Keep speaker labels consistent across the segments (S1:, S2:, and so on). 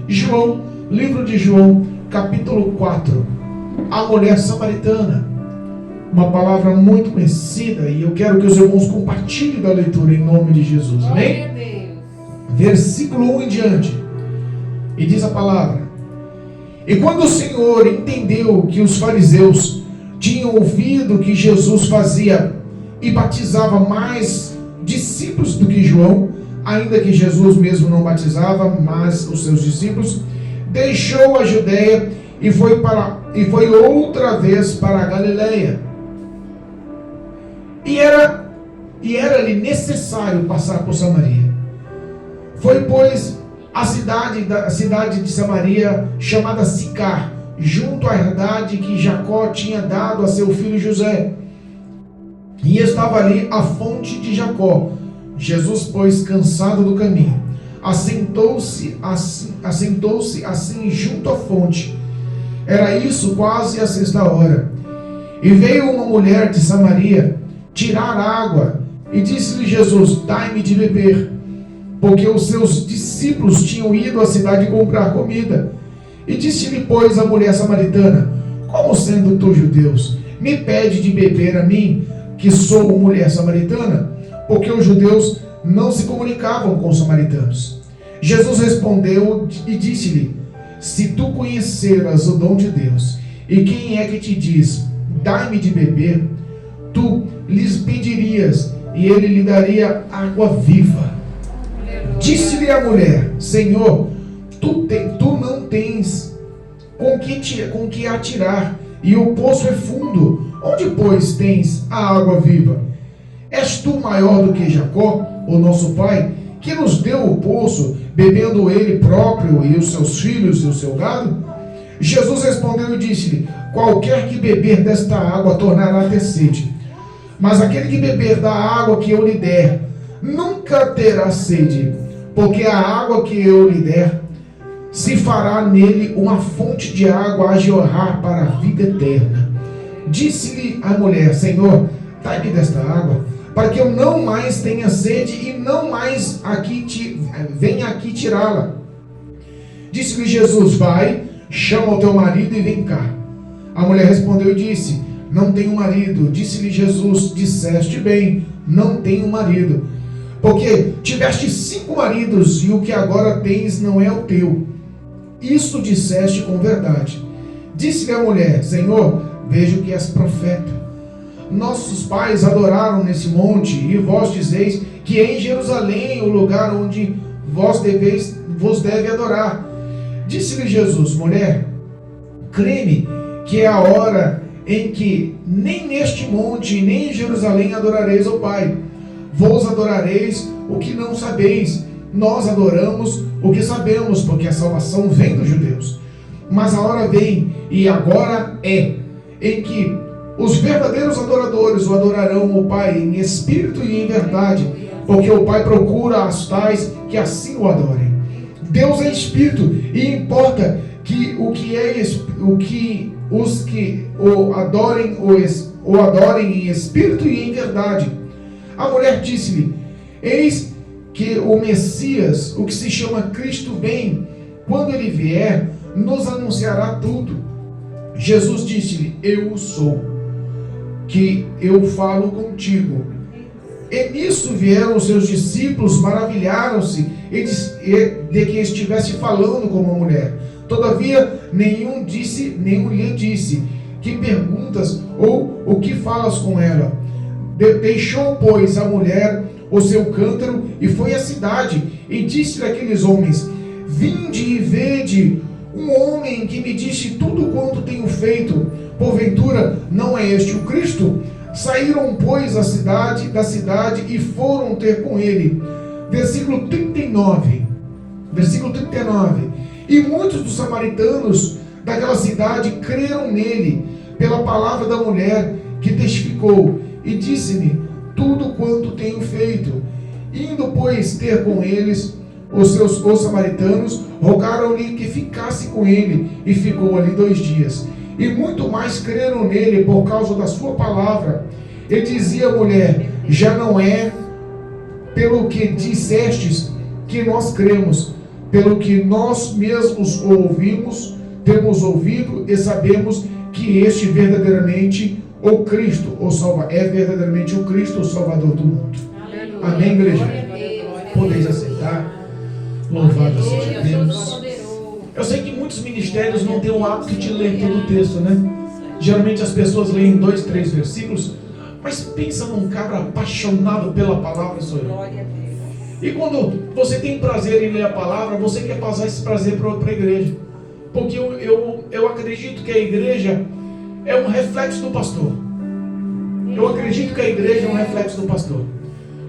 S1: João, livro de João, capítulo 4, a mulher samaritana. Uma palavra muito conhecida, e eu quero que os irmãos compartilhem da leitura em nome de Jesus, amém? Versículo 1 em diante, e diz a palavra: E quando o Senhor entendeu que os fariseus tinham ouvido que Jesus fazia e batizava mais discípulos do que João, ainda que Jesus mesmo não batizava, mas os seus discípulos, deixou a Judeia e foi outra vez para a Galileia. E era-lhe necessário passar por Samaria. Foi, pois, a cidade de Samaria, chamada Sicar, junto à herdade que Jacó tinha dado a seu filho José. E estava ali a fonte de Jacó. Jesus, pois, cansado do caminho, assentou-se assim junto à fonte. Era isso quase a 6ª. E veio uma mulher de Samaria tirar água, e disse-lhe Jesus: Dai-me de beber, porque os seus discípulos tinham ido à cidade comprar comida. E disse-lhe, pois, a mulher samaritana: Como sendo tu judeus, me pede de beber a mim, que sou mulher samaritana? Porque os judeus não se comunicavam com os samaritanos. Jesus respondeu e disse-lhe: Se tu conheceras o dom de Deus, e quem é que te diz: Dai-me de beber, tu lhes pedirias, e ele lhe daria água viva. Disse-lhe a mulher: Senhor, tu não tens com que atirar, e o poço é fundo. Onde, pois, tens a água viva? És tu maior do que Jacó, o nosso pai, que nos deu o poço, bebendo ele próprio e os seus filhos e o seu gado? Jesus respondeu e disse-lhe: Qualquer que beber desta água tornará a ter sede. Mas aquele que beber da água que eu lhe der, nunca terá sede, porque a água que eu lhe der se fará nele uma fonte de água a jorrar para a vida eterna. Disse-lhe a mulher: Senhor, dai-me desta água, para que eu não mais tenha sede e não mais venha aqui tirá-la. Disse-lhe Jesus: Vai, chama o teu marido e vem cá. A mulher respondeu e disse: Não tenho marido. Disse-lhe Jesus: Disseste bem, não tenho marido, porque tiveste 5 maridos, e o que agora tens não é o teu. Isso disseste com verdade. Disse-lhe a mulher: Senhor, vejo que és profeta. Nossos pais adoraram nesse monte, e vós dizeis que é em Jerusalém o lugar onde vos deve adorar. Disse-lhe Jesus: Mulher, crê-me que é a hora em que nem neste monte, nem em Jerusalém adorareis ao Pai. Vós adorareis o que não sabeis, nós adoramos o que sabemos, porque a salvação vem dos judeus. Mas a hora vem, e agora é, em que os verdadeiros adoradores o adorarão o Pai em espírito e em verdade, porque o Pai procura as tais que assim o adorem. Deus é espírito, e importa que os que o adorem em espírito e em verdade. A mulher disse-lhe: Eis que o Messias, o que se chama Cristo, vem. Quando ele vier, nos anunciará tudo. Jesus disse-lhe: Eu sou, que eu falo contigo. E nisso vieram os seus discípulos, maravilharam-se de que estivesse falando com uma mulher. Todavia nenhum lhe disse: Que perguntas ou o que falas com ela? Deixou, pois, a mulher o seu cântaro e foi à cidade, e disse àqueles homens: Vinde e vede um homem que me disse tudo quanto tenho feito. Porventura não é este o Cristo? Saíram, pois, da cidade e foram ter com ele. Versículo 39. E muitos dos samaritanos daquela cidade creram nele, pela palavra da mulher que testificou, e disse-me tudo quanto tenho feito. Indo, pois, ter com eles, os samaritanos rogaram-lhe que ficasse com ele, e ficou ali 2 dias. E muito mais creram nele por causa da sua palavra. E dizia a mulher: Já não é pelo que dissestes que nós cremos, pelo que nós mesmos ouvimos, temos ouvido e sabemos que este verdadeiramente o Cristo, é verdadeiramente o Cristo, o Salvador do mundo. Aleluia. Amém, igreja? Podeis aceitar. Louvado seja Deus. Eu sei que muitos ministérios não têm o hábito de ler todo o texto, né? Geralmente as pessoas leem 2, 3 versículos, mas pensa num cara apaixonado pela palavra, sou eu. E quando você tem prazer em ler a palavra, você quer passar esse prazer para a igreja. Porque eu acredito que a igreja é um reflexo do pastor. Eu acredito que a igreja é um reflexo do pastor.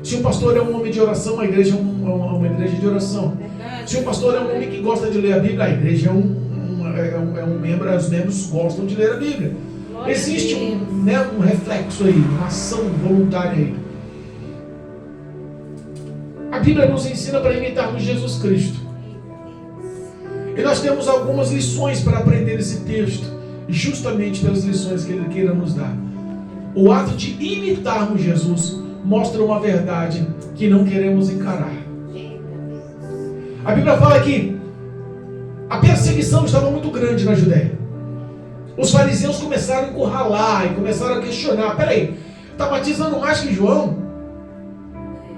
S1: Se o pastor é um homem de oração, a igreja é uma igreja de oração. Se o pastor é um homem que gosta de ler a Bíblia, a igreja é um membro, os membros gostam de ler a Bíblia. Existe um reflexo aí, uma ação voluntária aí. A Bíblia nos ensina para imitarmos Jesus Cristo. E nós temos algumas lições para aprender esse texto, justamente pelas lições que ele queira nos dar. O ato de imitarmos Jesus mostra uma verdade que não queremos encarar. A Bíblia fala que a perseguição estava muito grande na Judéia. Os fariseus começaram a encurralar e começaram a questionar: peraí, está batizando mais que João?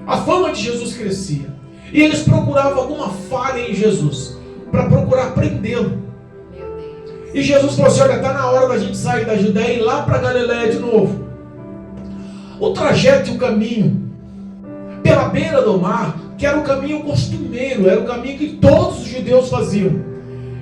S1: A fama de Jesus crescia. E eles procuravam alguma falha em Jesus, para procurar prendê-lo. E Jesus falou assim: olha, está na hora da gente sair da Judéia e ir lá para Galiléia de novo. O trajeto e o caminho pela beira do mar, que era o caminho costumeiro, era o caminho que todos os judeus faziam,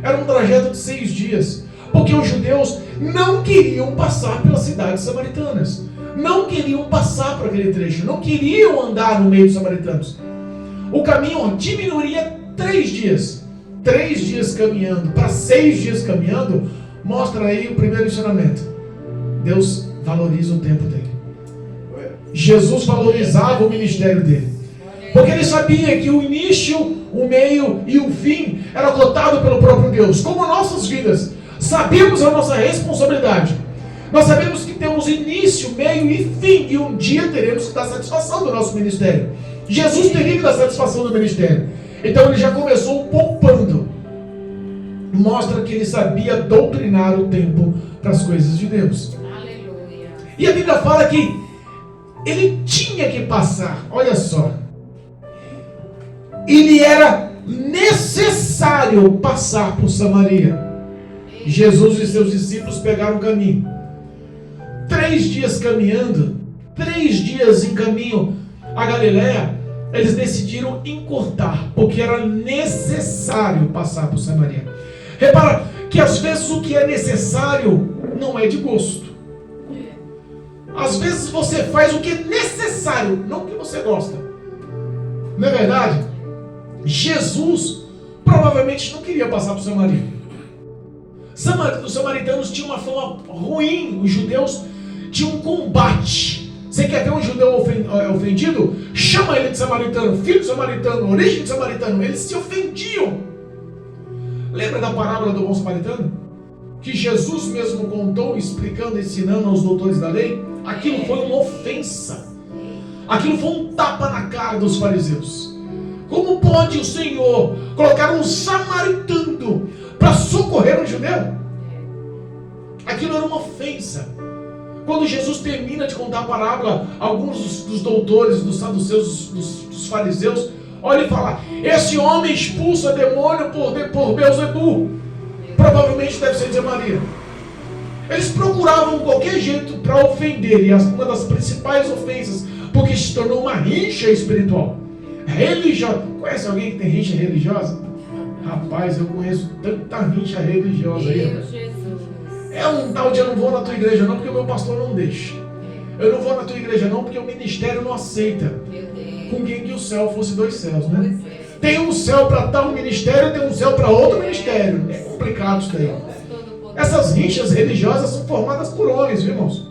S1: era um trajeto de 6 dias, porque os judeus não queriam passar pelas cidades samaritanas, não queriam passar por aquele trecho, não queriam andar no meio dos samaritanos. O caminho diminuiria 3 dias. 3 dias caminhando para 6 dias caminhando, mostra aí o primeiro ensinamento. Deus valoriza o tempo dele. Jesus valorizava o ministério dele, porque ele sabia que o início, o meio e o fim era cotado pelo próprio Deus. Como nossas vidas, sabemos a nossa responsabilidade. Nós sabemos que temos início, meio e fim, e um dia teremos que dar satisfação do nosso ministério. Jesus teria que dar satisfação do ministério. Então ele já começou poupando. Mostra que ele sabia doutrinar o tempo para as coisas de Deus. Aleluia. E a Bíblia fala que ele tinha que passar. Olha só. Ele era necessário passar por Samaria. Jesus e seus discípulos pegaram o caminho. 3 dias caminhando, 3 dias em caminho a Galiléia. Eles decidiram encurtar, porque era necessário passar por Samaria. Repara que às vezes o que é necessário não é de gosto. Às vezes você faz o que é necessário, não o que você gosta. Não é verdade? Jesus provavelmente não queria passar por Samaria. Os samaritanos tinham uma fama ruim, os judeus tinham um combate. Você quer ver um judeu ofendido? Chama ele de samaritano, filho de samaritano, origem de samaritano. Eles se ofendiam. Lembra da parábola do bom samaritano? Que Jesus mesmo contou, explicando, ensinando aos doutores da lei. Aquilo foi uma ofensa. Aquilo foi um tapa na cara dos fariseus. Como pode o Senhor colocar um samaritano para socorrer um judeu? Aquilo era uma ofensa. Quando Jesus termina de contar a parábola, alguns dos doutores, dos saduceus, dos fariseus, olha e fala: esse homem expulsa demônio por Beelzebu. Provavelmente deve ser de Maria. Eles procuravam qualquer jeito para ofender, e uma das principais ofensas, porque se tornou uma rixa espiritual. Religiosa. Conhece alguém que tem rixa religiosa? Rapaz, eu conheço tanta rixa religiosa aí. É um tal de: eu não vou na tua igreja não porque o meu pastor não deixa. Eu não vou na tua igreja não porque o ministério não aceita. Com quem que o céu fosse 2 céus, né? Tem um céu para tal ministério, tem um céu para outro ministério. É complicado isso daí. Essas rixas religiosas são formadas por homens, viu, irmãos?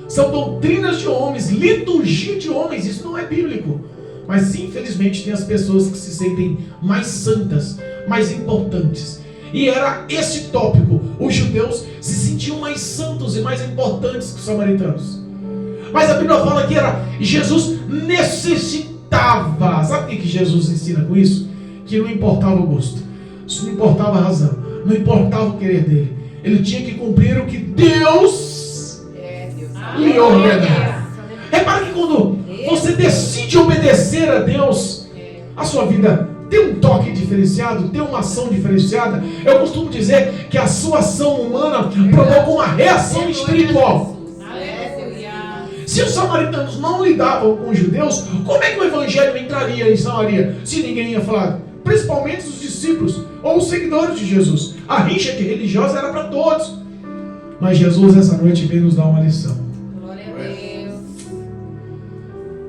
S1: São doutrinas de homens, liturgia de homens. Isso não é bíblico. Mas infelizmente tem as pessoas que se sentem mais santas, mais importantes. E era esse tópico. Os judeus se sentiam mais santos e mais importantes que os samaritanos. Mas a Bíblia fala que Jesus necessitava. Sabe o que Jesus ensina com isso? que não importava o gosto, isso não importava a razão, não importava o querer dele. Ele tinha que cumprir o que Deus lhe ordenava. Repara que quando você decide obedecer a Deus, a sua vida tem um toque diferenciado, tem uma ação diferenciada. Eu costumo dizer que a sua ação humana provoca uma reação espiritual. Se os samaritanos não lidavam com os judeus, como é que o evangelho entraria em Samaria? Se ninguém ia falar, principalmente os discípulos ou os seguidores de Jesus. A rixa religiosa era para todos. Mas Jesus essa noite veio nos dar uma lição.
S2: Glória a Deus.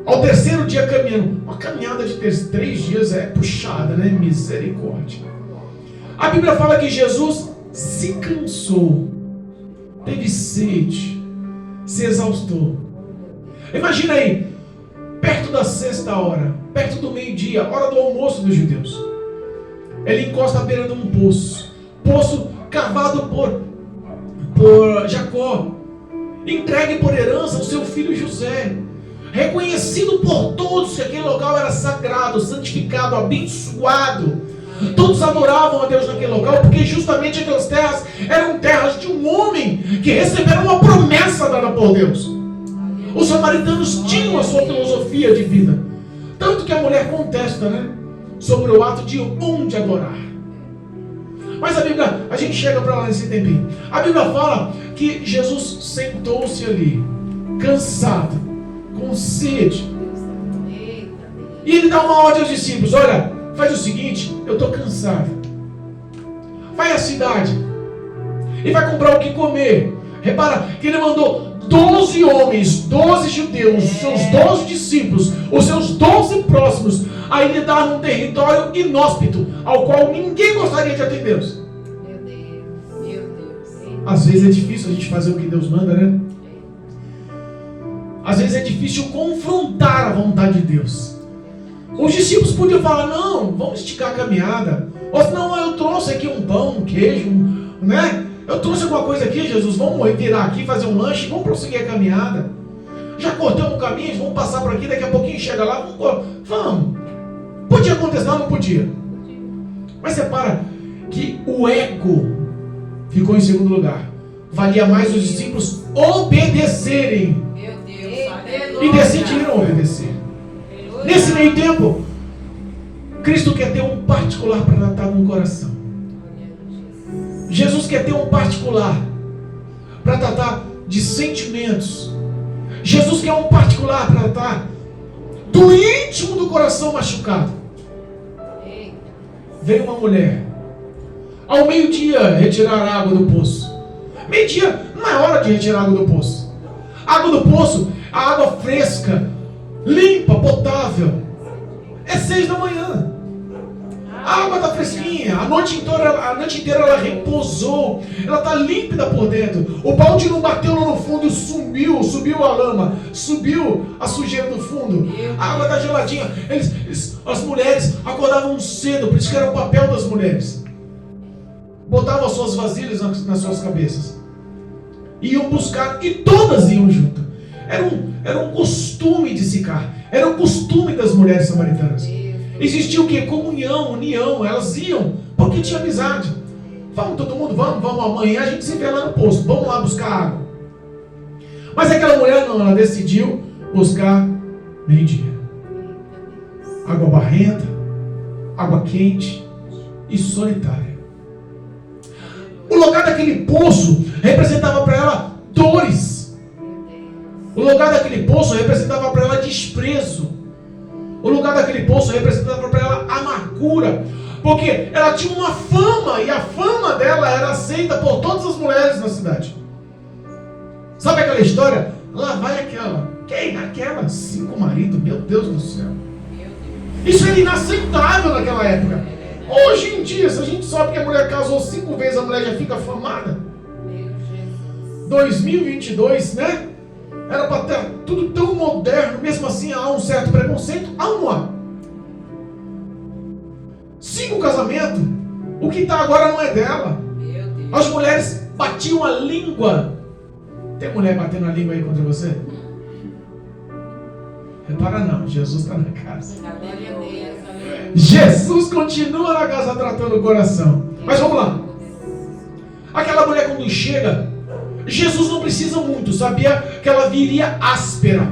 S1: Ao terceiro dia caminhando, uma caminhada de 3 dias é puxada, né? Misericórdia. A Bíblia fala que Jesus se cansou, teve sede, se exaustou. Imagina aí, perto da 6ª hora, perto do meio-dia, hora do almoço dos judeus. Ele encosta à beira de um poço cavado por Jacó, entregue por herança ao seu filho José, reconhecido por todos que aquele local era sagrado, santificado, abençoado. Todos adoravam a Deus naquele local, porque justamente aquelas terras eram terras de um homem que receberam uma promessa dada por Deus. Os samaritanos tinham a sua filosofia de vida, tanto que a mulher contesta, né, sobre o ato de onde adorar. Mas a Bíblia, a gente chega para lá nesse tempinho. A Bíblia fala que Jesus sentou-se ali, cansado, com sede. E ele dá uma ordem aos discípulos: olha, faz o seguinte, eu estou cansado. Vai à cidade e vai comprar o que comer. Repara que ele mandou 12 homens, 12 judeus, os seus 12 discípulos, os seus 12 próximos, a ele dar um território inóspito, ao qual ninguém gostaria de atendê-los.
S2: Meu Deus.
S1: Às vezes é difícil a gente fazer o que Deus manda, né? Às vezes é difícil confrontar a vontade de Deus. Os discípulos podiam falar, não, vamos esticar a caminhada. Ou senão, eu trouxe aqui um pão, um queijo, né? Eu trouxe alguma coisa aqui, Jesus, vamos virar aqui, fazer um lanche, vamos prosseguir a caminhada. Já cortamos o caminho, vamos passar por aqui, daqui a pouquinho chega lá, vamos. Podia acontecer, não podia. Mas repara que o ego ficou em segundo lugar. Valia mais os discípulos obedecerem.
S2: Meu Deus.
S1: E decidiram obedecer. Nesse meio tempo, Cristo quer ter um particular para tratar no coração. Jesus quer ter um particular para tratar de sentimentos. Jesus quer um particular para tratar do íntimo do coração machucado. Veio uma mulher ao meio-dia retirar a água do poço. Meio-dia não é hora de retirar a água do poço. A água do poço, a água fresca, limpa, potável, é 6 da manhã. A água está fresquinha, a noite inteira ela repousou, ela está límpida por dentro. O balde não bateu lá no fundo, subiu a lama, subiu a sujeira do fundo. A água está geladinha. As mulheres acordavam cedo, por isso que era o papel das mulheres. Botavam as suas vasilhas nas suas cabeças, iam buscar, e todas iam junto. Era um costume de Sicar, era um costume das mulheres samaritanas. Existia o que? Comunhão, união. Elas iam porque tinha amizade. Vamos todo mundo, vamos amanhã a gente se vê lá no poço, vamos lá buscar água. Mas aquela mulher não, ela decidiu buscar meio-dia. Água barrenta, água quente e solitária. O lugar daquele poço representava para ela dores. O lugar daquele poço representava para ela desprezo. O lugar daquele poço representava para ela amargura, porque ela tinha uma fama, e a fama dela era aceita por todas as mulheres na cidade. Sabe aquela história? Lá vai aquela. Quem? Aquela? 5 maridos, meu Deus do céu. Isso era inaceitável naquela época. Hoje em dia, se a gente sabe que a mulher casou 5 vezes, a mulher já fica famada. 2022, né? Era para ter tudo tão moderno, mesmo assim há um certo preconceito. Há ou não há? 5 casamentos, o que está agora não é dela. As mulheres batiam a língua. Tem mulher batendo a língua aí contra você? Repara não, Jesus está na casa. Jesus continua na casa tratando o coração. Mas vamos lá. Aquela mulher quando chega, Jesus não precisa muito. Sabia que ela viria áspera,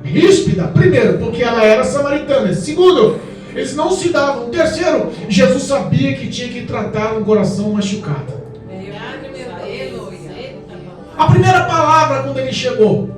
S1: ríspida. Primeiro, porque ela era samaritana. Segundo, eles não se davam. Terceiro, Jesus sabia que tinha que tratar um coração machucado. A primeira palavra quando ele chegou,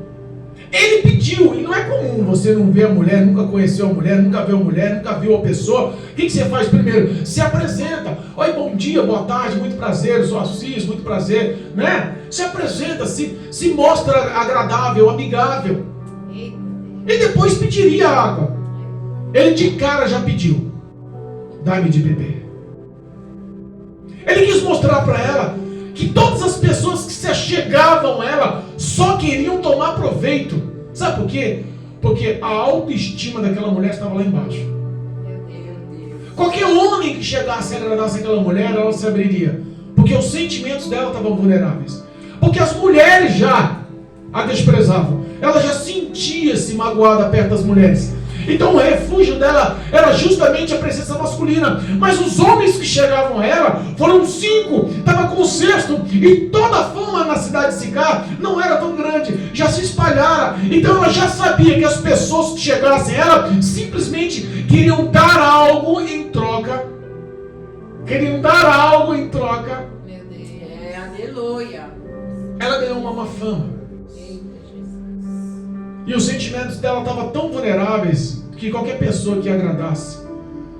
S1: ele pediu, e não é comum, você não vê a mulher, nunca conheceu a mulher, nunca viu a mulher, nunca viu a pessoa. O que você faz primeiro? Se apresenta. Oi, bom dia, boa tarde, muito prazer, eu sou Assis, muito prazer, né? Se apresenta, se mostra agradável, amigável. E depois pediria água. Ele de cara já pediu, dá-me de beber. Ele quis mostrar para ela que todas as pessoas que se achegavam a ela só queriam tomar proveito. Sabe por quê? Porque a autoestima daquela mulher estava lá embaixo. Qualquer homem que chegasse e agradasse aquela mulher, ela se abriria. Porque os sentimentos dela estavam vulneráveis. Porque as mulheres já a desprezavam. Ela já sentia-se magoada perto das mulheres. Então o refúgio dela era justamente a presença masculina. Mas os homens que chegavam a ela foram 5, estava com o 6º, e toda a fama na cidade de Sicar não era tão grande, já se espalhara. Então ela já sabia que as pessoas que chegassem a ela simplesmente queriam dar algo em troca. Queriam dar algo em troca.
S2: Meu Deus, aleluia.
S1: Ela ganhou uma má fama. E os sentimentos dela estavam tão vulneráveis que qualquer pessoa que agradasse,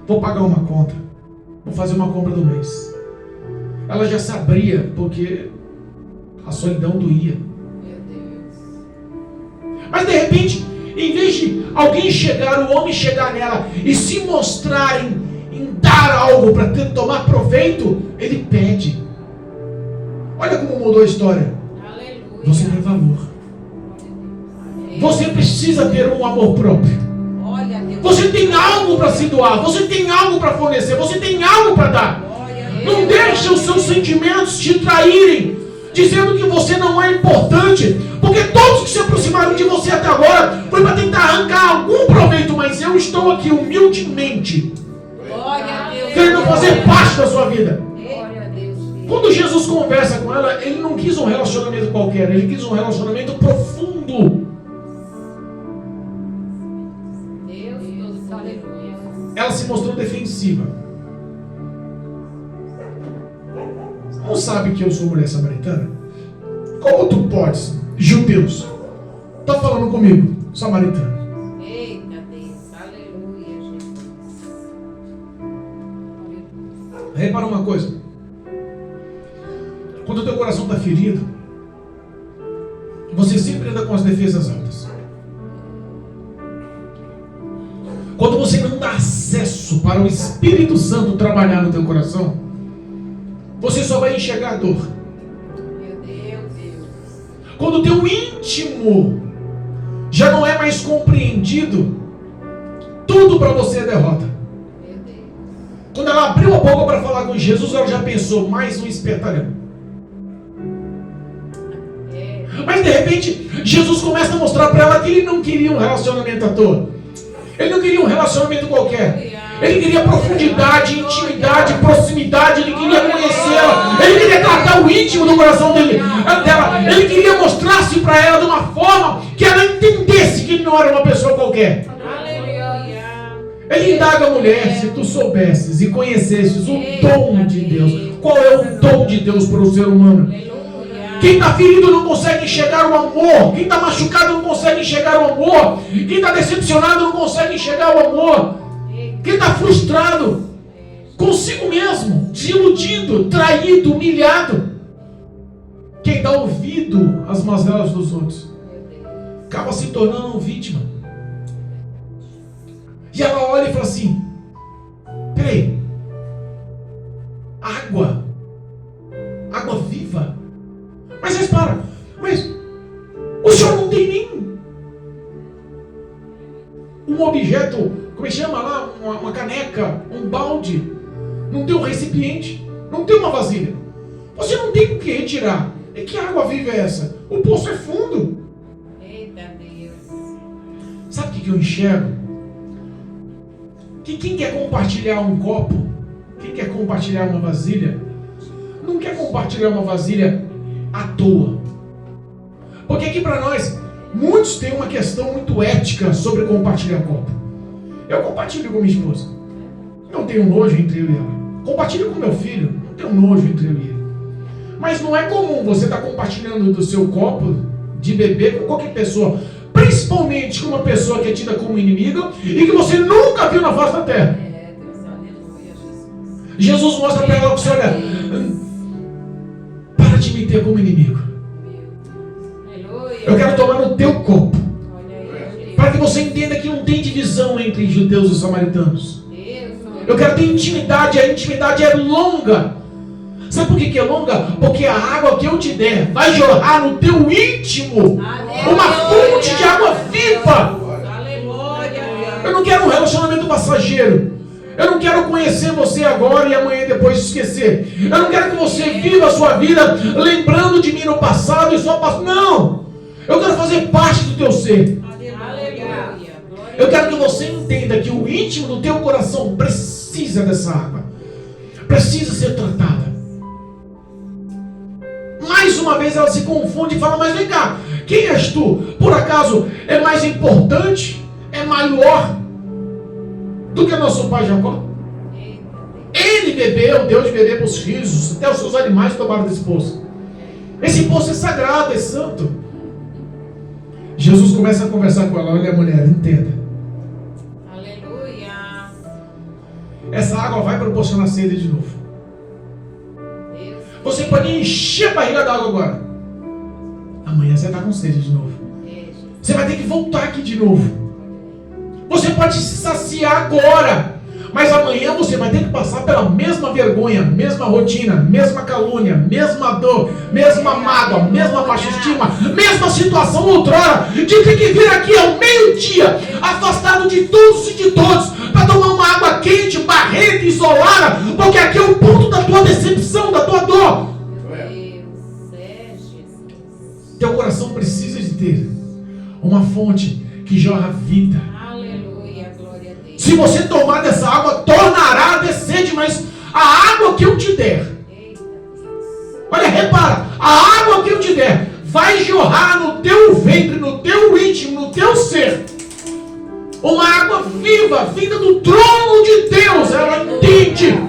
S1: vou pagar uma conta, vou fazer uma compra do mês. Ela já se abria porque a solidão doía.
S2: Meu Deus.
S1: Mas de repente, em vez de alguém chegar, o homem chegar nela e se mostrar em dar algo para tomar proveito, ele pede. Olha como mudou a história.
S2: Aleluia.
S1: Você tem valor. Você precisa ter um amor próprio.
S2: Olha, Deus.
S1: Você tem algo para se doar. Você tem algo para fornecer. Você tem algo para dar. Não deixe os seus sentimentos te traírem, dizendo que você não é importante. Porque todos que se aproximaram de você até agora foi para tentar arrancar algum proveito. Mas eu estou aqui humildemente,
S2: Glória a Deus.
S1: querendo fazer parte da sua vida.
S2: Glória a Deus.
S1: Quando Jesus conversa com ela, ele não quis um relacionamento qualquer. Ele quis um relacionamento profundo.
S2: Deus, aleluia.
S1: Ela se mostrou defensiva. Você não sabe que eu sou mulher samaritana? Como tu podes, judeus, tá falando comigo, samaritano?
S2: Eita Deus, aleluia, Jesus.
S1: Repara uma coisa. Quando o teu coração está ferido, você sempre anda com as defesas altas. Quando você não dá acesso para o Espírito Santo trabalhar no teu coração, você só vai enxergar a dor.
S2: Meu Deus.
S1: Quando o teu íntimo já não é mais compreendido, tudo para você é derrota.
S2: Meu Deus.
S1: Quando ela abriu a boca para falar com Jesus, ela já pensou, mais um espertalhão. Mas de repente, Jesus começa a mostrar para ela que ele não queria um relacionamento à toa. Ele não queria um relacionamento qualquer. Ele queria profundidade, intimidade, proximidade. Ele queria conhecê-la. Ele queria tratar o íntimo do coração dela. Ele queria mostrar-se para ela de uma forma que ela entendesse que ele não era uma pessoa qualquer.
S2: Aleluia.
S1: Ele indaga a mulher, se tu soubesses e conhecesses o dom de Deus. Qual é o dom de Deus para o ser humano?
S2: Aleluia.
S1: Quem está ferido não consegue enxergar o amor. Quem está machucado não consegue enxergar o amor. Quem está decepcionado não consegue enxergar o amor. Quem está frustrado consigo mesmo, desiludido, traído, humilhado. Quem dá ouvido às mazelas dos outros acaba se tornando vítima. E ela olha e fala assim: peraí, água viva. Mas repara, o senhor não tem nem um objeto, como é que chama lá, uma caneca, um balde, não tem um recipiente, não tem uma vasilha. Você não tem o que retirar. E que água viva é essa? O poço é fundo.
S2: Eita Deus.
S1: Sabe o que eu enxergo? O que quem quer compartilhar um copo, quem quer compartilhar uma vasilha, não quer compartilhar uma vasilha à toa. Porque aqui para nós, muitos têm uma questão muito ética sobre compartilhar copo. Eu compartilho com minha esposa. Não tenho nojo entre eu e ela. Compartilho com meu filho. Não tenho nojo entre eu e ele. Mas não é comum você estar compartilhando do seu copo de beber com qualquer pessoa. Principalmente com uma pessoa que é tida como inimiga e que você nunca viu na face da terra.
S2: Deus, aleluia, Jesus.
S1: Jesus mostra para ela que você olha, para de me ter como inimigo.
S2: Aleluia.
S1: Eu quero tomar no teu copo.
S2: Olha aí, Deus.
S1: Para que você entenda que não tem divisão entre judeus e samaritanos. Eu quero ter intimidade, a intimidade é longa. Sabe por que é longa? Porque a água que eu te der vai jorrar no teu íntimo. Uma fonte de água viva.
S2: Aleluia.
S1: Eu não quero um relacionamento passageiro. Eu não quero conhecer você agora e amanhã depois esquecer. Eu não quero que você viva a sua vida lembrando de mim no passado e só passado. Não! Eu quero fazer parte do teu ser.
S2: Aleluia.
S1: Eu quero que você entenda que o íntimo do teu coração precisa dessa água. Precisa ser tratada. Mais uma vez ela se confunde e fala, mas vem cá, quem és tu? Por acaso é mais importante? É maior do que nosso pai Jacó? Ele bebeu, deu de beber para os filhos, até os seus animais tomaram desse poço. Esse poço é sagrado, é santo. Jesus começa a conversar com ela, olha mulher, entenda.
S2: Aleluia.
S1: Essa água vai proporcionar sede de novo.
S2: Deus.
S1: Você pode encher a barriga d'água agora. Amanhã você está com sede de novo. Você vai ter que voltar aqui de novo. Você pode se saciar agora, mas amanhã você vai ter que passar pela mesma vergonha, mesma rotina, mesma calúnia, mesma dor, mesma mágoa, mesma baixa estima, mesma situação outrora, de ter que vir aqui ao meio-dia, afastado de todos e de todos, para tomar uma água quente, barrenta, isolada, porque aqui é o ponto da tua decepção, da tua dor.
S2: Deus, é Jesus.
S1: Teu coração precisa de ter uma fonte que jorra vida.
S2: Aleluia, glória a Deus.
S1: Se você tomar dessa água, tornará a ter sede, mas a água que eu te der,
S2: Eita, Deus.
S1: olha, repara, a água que eu te der vai jorrar no teu ventre, no teu íntimo, no teu ser. Uma água viva, vinda do trono de Deus. Ela entende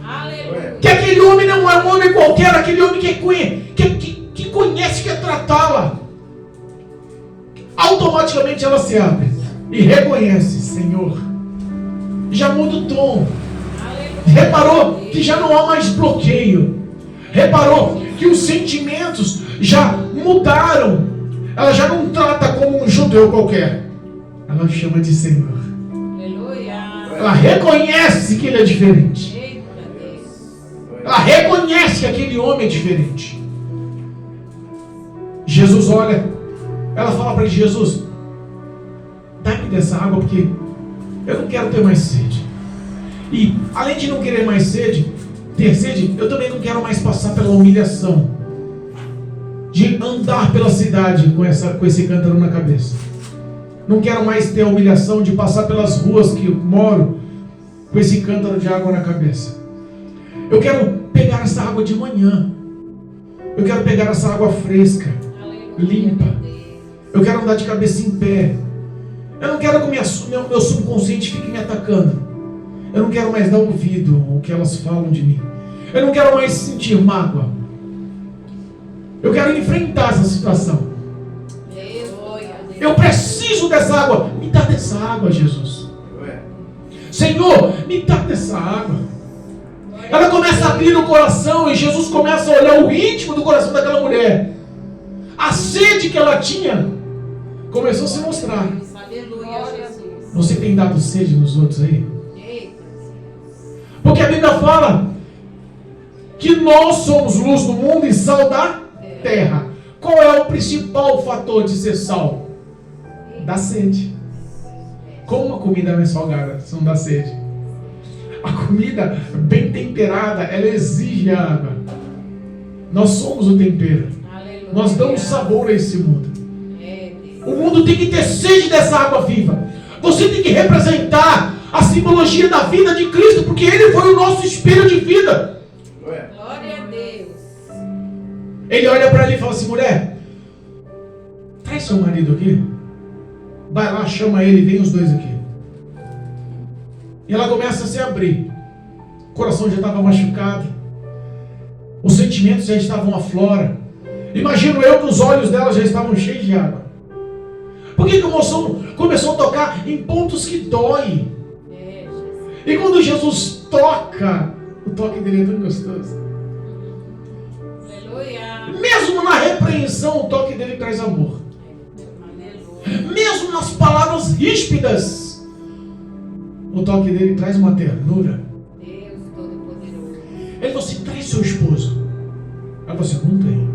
S2: Aleluia.
S1: que aquele homem não é um homem qualquer, aquele homem que conhece, quer tratá-la. Automaticamente ela se abre e reconhece, Senhor. Já muda o tom. Reparou que já não há mais bloqueio. Reparou que os sentimentos já mudaram. Ela já não trata como um judeu qualquer. Ela chama de Senhor.
S2: Aleluia.
S1: Ela reconhece que ele é diferente.
S2: Eita, Deus.
S1: Ela reconhece que aquele homem é diferente. Jesus olha. Ela fala para ele, Jesus, dá-me dessa água porque eu não quero ter mais sede. E além de não querer mais ter sede, eu também não quero mais passar pela humilhação de andar pela cidade com esse cântaro na cabeça. Não quero mais ter a humilhação de passar pelas ruas que eu moro com esse cântaro de água na cabeça. Eu quero pegar essa água de manhã. Eu quero pegar essa água fresca, limpa. Eu quero andar de cabeça em pé. Eu não quero que meu subconsciente fique me atacando. Eu não quero mais dar ouvido ao que elas falam de mim. Eu não quero mais sentir mágoa. Eu quero enfrentar essa situação. Eu preciso dessa água. Me dá dessa água, Jesus. Senhor, me dá dessa água. Ela começa a abrir o coração e Jesus começa a olhar o íntimo do coração daquela mulher. A sede que ela tinha começou a se mostrar.
S2: Aleluia, Jesus.
S1: Você tem dado sede nos outros aí?
S2: Eita.
S1: Porque a Bíblia fala que nós somos luz do mundo e sal da terra. Qual é o principal fator de ser sal? Da sede. Como uma comida mais salgada, se não dá sede? A comida bem temperada, ela exige água. Nós somos o tempero.
S2: Aleluia.
S1: Nós damos sabor a esse mundo.
S2: É, Deus.
S1: O mundo tem que ter sede dessa água viva. Você tem que representar a simbologia da vida de Cristo, porque Ele foi o nosso espelho de vida.
S2: Glória a Deus.
S1: Ele olha para ela e fala assim: mulher, traz seu marido aqui. Vai lá, chama ele, vem os dois aqui. E ela começa a se abrir. O coração já estava machucado. Os sentimentos já estavam à flora. Imagino eu que os olhos dela já estavam cheios de água. Por que o moço começou a tocar em pontos que dói? E quando Jesus toca, o toque dele é tão gostoso.
S2: Aleluia.
S1: Mesmo na repreensão, o toque dele traz amor. Mesmo nas palavras ríspidas, o toque dele traz uma ternura.
S2: Deus Todo-Poderoso.
S1: Ele falou assim: traz seu esposo. Aí você: não tem.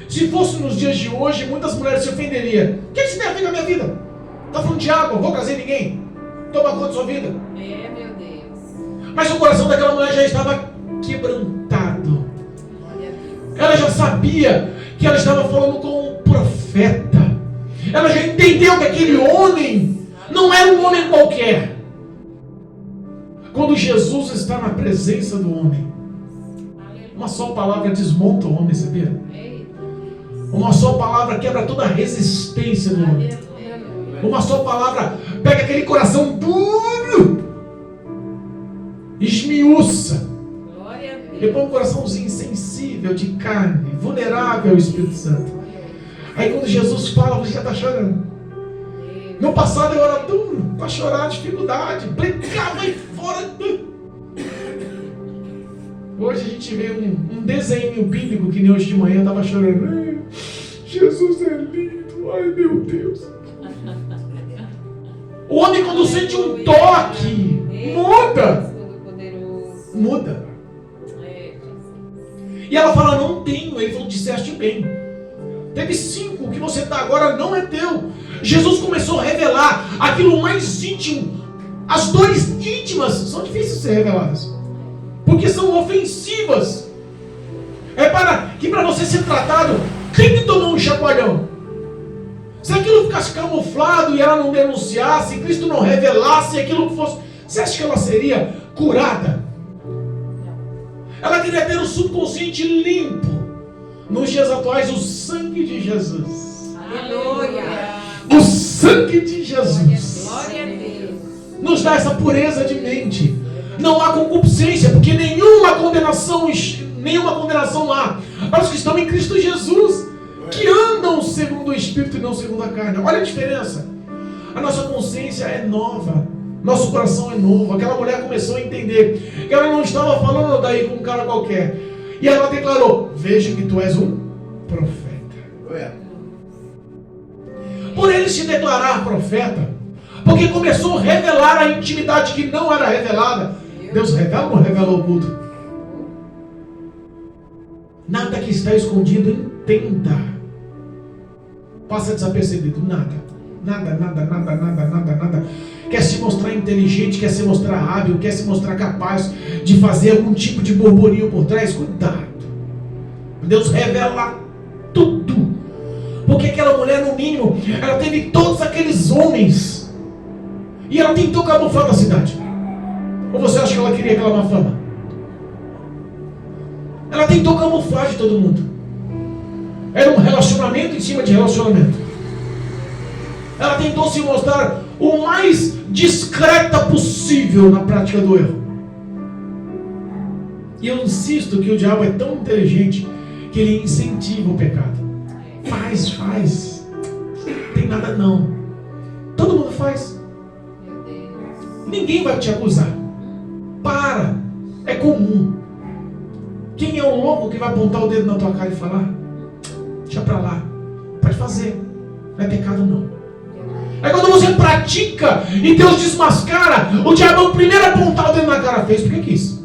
S1: Se fosse nos dias de hoje, muitas mulheres se ofenderiam. O que você tem a ver com a minha vida? Está falando de água, vou trazer ninguém. Toma conta da sua vida.
S2: É, meu Deus.
S1: Mas o coração daquela mulher já estava quebrantado.
S2: Glória a Deus.
S1: Ela já sabia que ela estava falando com um profeta. Ela já entendeu que aquele homem não era um homem qualquer. Quando Jesus está na presença do homem, uma só palavra desmonta o homem, sabia? Uma só palavra quebra toda a resistência do homem. Uma só palavra pega aquele coração duro, esmiuça,
S2: Glória a
S1: e
S2: Deus.
S1: põe um coraçãozinho sensível, de carne, vulnerável ao Espírito Santo. Aí quando Jesus fala, você já está chorando. No passado eu era duro, para chorar, dificuldade, brincava aí fora. Hoje a gente vê um desenho bíblico que nem hoje de manhã eu estava chorando. Jesus é lindo, ai meu Deus. O homem quando sente um toque, muda.
S2: Todo-Poderoso.
S1: Muda.
S2: É, Jesus.
S1: E ela fala: não tenho. Ele falou: disseste bem. Teve 5, o que você está agora não é teu. Jesus começou a revelar aquilo mais íntimo. As dores íntimas são difíceis de ser reveladas, porque são ofensivas. É que para você ser tratado, tem que tomar um chacoalhão. Se aquilo ficasse camuflado e ela não denunciasse, Cristo não revelasse aquilo que fosse, você acha que ela seria curada? Ela queria ter o subconsciente limpo. Nos dias atuais, o sangue de Jesus.
S2: Aleluia.
S1: O sangue de Jesus
S2: Glória a Deus.
S1: nos dá essa pureza de mente. Não há concupiscência, porque nenhuma condenação há para os que estão em Cristo Jesus, que andam segundo o Espírito e não segundo a carne. Olha a diferença. A nossa consciência é nova, nosso coração é novo. Aquela mulher começou a entender que ela não estava falando daí com um cara qualquer. E ela declarou: veja que tu és um profeta. Por ele se declarar profeta, porque começou a revelar a intimidade que não era revelada. Deus revela ou não revela o oculto? Nada que está escondido, entenda. Passa desapercebido. Nada. Quer se mostrar inteligente, quer se mostrar hábil, quer se mostrar capaz de fazer algum tipo de burburinho por trás. Cuidado. Deus revela tudo. Porque aquela mulher, no mínimo, ela teve todos aqueles homens e ela tentou camuflar da cidade. Ou você acha que ela queria aquela má fama? Ela tentou camuflar de todo mundo. Era um relacionamento em cima de relacionamento. Ela tentou se mostrar o mais discreta possível na prática do erro. E eu insisto que o diabo é tão inteligente que ele incentiva o pecado. Faz. Não tem nada não. Todo mundo faz.
S2: Meu Deus.
S1: Ninguém vai te acusar. Para. É comum. Quem é o louco que vai apontar o dedo na tua cara e falar: deixa pra lá. Pode fazer. Não é pecado não. Aí quando você pratica e Deus desmascara, o diabo é o primeiro a apontar o dedo na cara. Fez porque quis.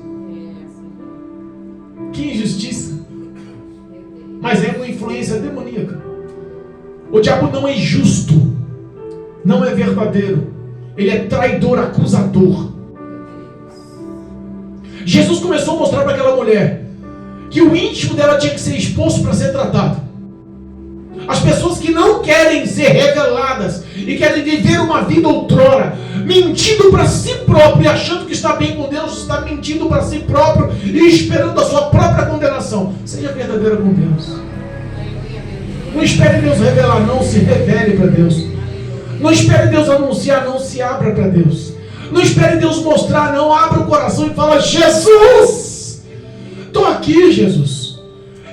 S1: Que injustiça. Mas é uma influência demoníaca. O diabo não é justo, não é verdadeiro. Ele é traidor, acusador. Jesus começou a mostrar para aquela mulher que o íntimo dela tinha que ser exposto para ser tratado. As pessoas que não querem ser reveladas e querem viver uma vida outrora, mentindo para si próprio e achando que está bem com Deus, está mentindo para si próprio e esperando a sua própria condenação. Seja verdadeiro com Deus. Não espere Deus revelar, não se revele para Deus. Não espere Deus anunciar, não se abra para Deus. Não espere Deus mostrar, não abra o coração e fala: Jesus, estou aqui, Jesus,